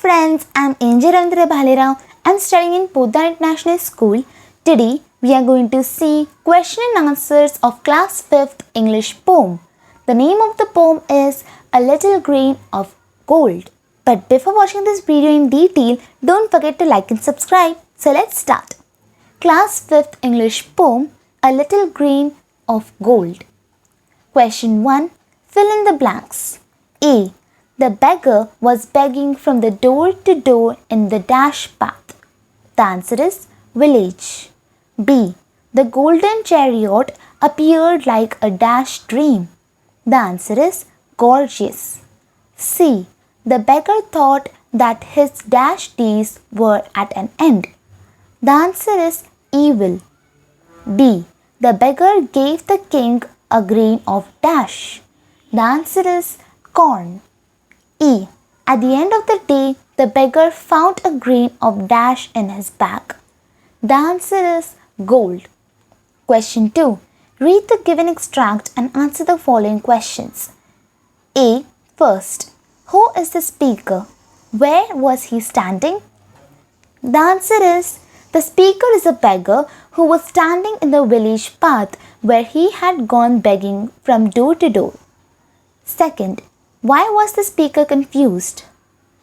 friends, I'm Angel Rabindranath. I'm studying in Poddar International School. Today we are going to see question and answers of class 5th English poem. The name of the poem is A Little Grain of Gold. But before watching this video in detail, don't forget to like and subscribe. So let's start. Class 5th English poem A Little Grain of Gold. Question 1. Fill in the blanks. A. The beggar was begging from the door to door in the dash path. The answer is village. B. The golden chariot appeared like a dash dream. The answer is gorgeous. C. The beggar thought that his dash days were at an end. The answer is evil. D. The beggar gave the king a grain of dash. The answer is corn. E. At the end of the day, the beggar found a grain of dash in his bag. The answer is gold. Question 2. Read the given extract and answer the following questions. A. First. Who is the speaker? Where was he standing? The answer is the speaker is a beggar who was standing in the village path where he had gone begging from door to door. Second. Why was the speaker confused?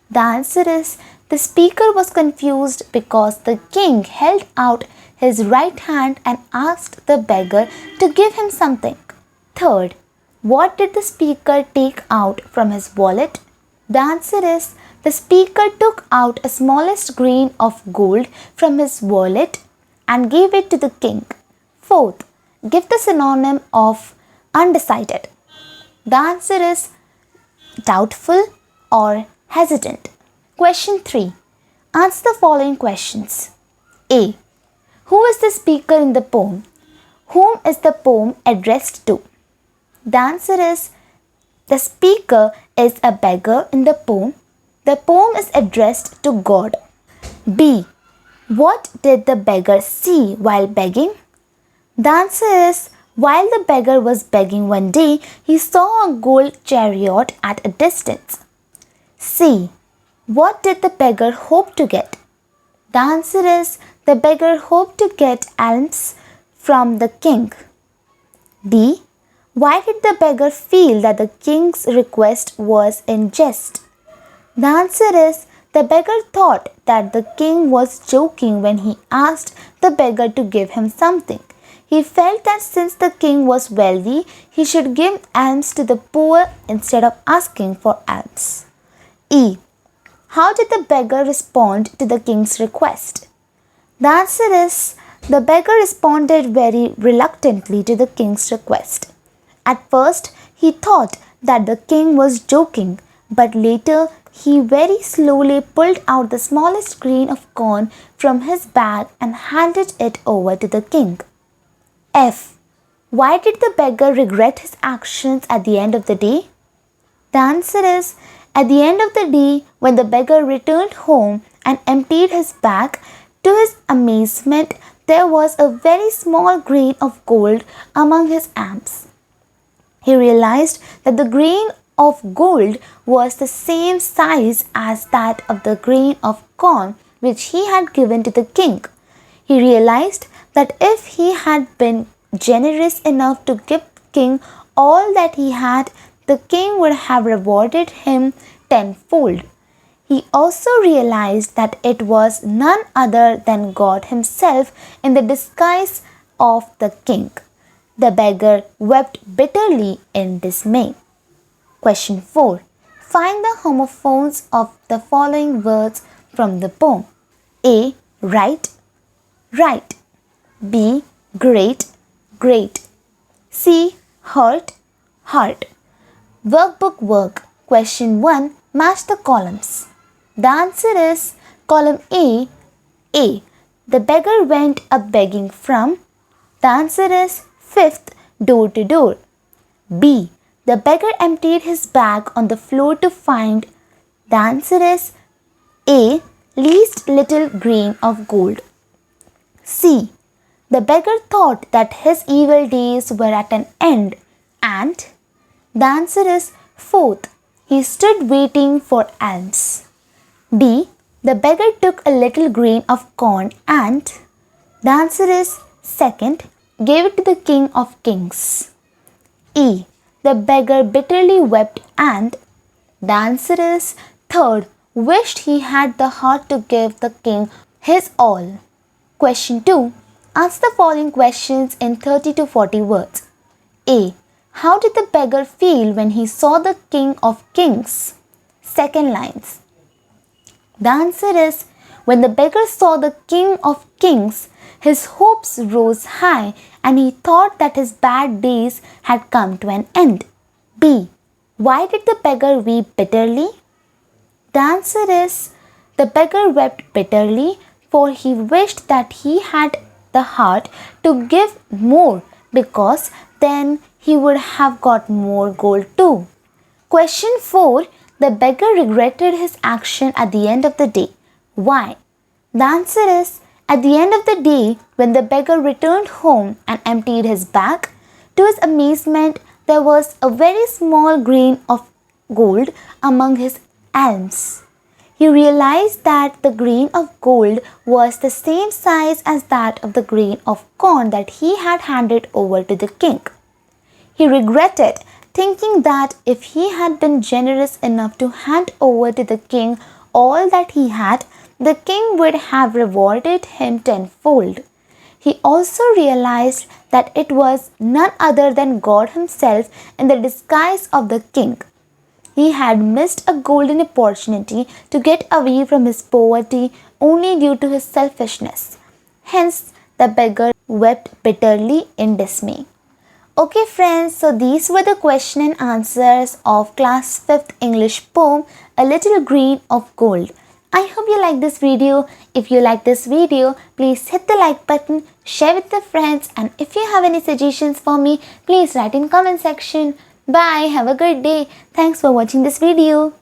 The answer is the speaker was confused because the king held out his right hand and asked the beggar to give him something. Third, what did the speaker take out from his wallet? The answer is the speaker took out a smallest grain of gold from his wallet and gave it to the king. Fourth, give the synonym of undecided. The answer is doubtful or hesitant. Question 3. Answer the following questions. A. Who is the speaker in the poem? Whom is the poem addressed to? The answer is the speaker is a beggar in the poem. The poem is addressed to God. B. What did the beggar see while begging? The answer is while the beggar was begging one day, he saw a gold chariot at a distance. C. What did the beggar hope to get? The answer is the beggar hoped to get alms from the king. D. Why did the beggar feel that the king's request was in jest? The answer is the beggar thought that the king was joking when he asked the beggar to give him something. He felt that since the king was wealthy, he should give alms to the poor instead of asking for alms. E. How did the beggar respond to the king's request? The answer is the beggar responded very reluctantly to the king's request. At first, he thought that the king was joking, but later he very slowly pulled out the smallest grain of corn from his bag and handed it over to the king. F. Why did the beggar regret his actions at the end of the day? The answer is at the end of the day, when the beggar returned home and emptied his bag, to his amazement, there was a very small grain of gold among his alms. He realized that the grain of gold was the same size as that of the grain of corn which he had given to the king. He realized that if he had been generous enough to give the king all that he had, the king would have rewarded him tenfold. He also realized that it was none other than God himself in the disguise of the king. The beggar wept bitterly in dismay. Question 4. Find the homophones of the following words from the poem. A. Right, right. B. Great, great. C. Hurt, heart. Workbook work. Question 1. Match the columns. The answer is column A. A. The beggar went a begging from. The answer is 5th, door to door. B. The beggar emptied his bag on the floor to find. The answer is A. Least little grain of gold. C. The beggar thought that his evil days were at an end. And the answer is 4th. He stood waiting for alms. D. The beggar took a little grain of corn and, the answer is second, gave it to the king of kings. E. The beggar bitterly wept and, the answer is third, wished he had the heart to give the king his all. Question 2. Answer the following questions in 30 to 40 words. A. How did the beggar feel when he saw the king of kings? Second lines. The answer is, when the beggar saw the king of kings, his hopes rose high and he thought that his bad days had come to an end. B. Why did the beggar weep bitterly? The answer is, the beggar wept bitterly for he wished that he had the heart to give more, because then he would have got more gold too. Question 4. The beggar regretted his action at the end of the day. Why? The answer is, at the end of the day, when the beggar returned home and emptied his bag, to his amazement, there was a very small grain of gold among his alms. He realized that the grain of gold was the same size as that of the grain of corn that he had handed over to the king. He regretted, thinking that if he had been generous enough to hand over to the king all that he had, the king would have rewarded him tenfold. He also realized that it was none other than God himself in the disguise of the king. He had missed a golden opportunity to get away from his poverty only due to his selfishness. Hence, the beggar wept bitterly in dismay. Okay friends, so these were the question and answers of class 5th English poem, A Little Grain of Gold. I hope you like this video. If you like this video, please hit the like button, share with your friends, and if you have any suggestions for me, please write in comment section. Bye, have a great day. Thanks for watching this video.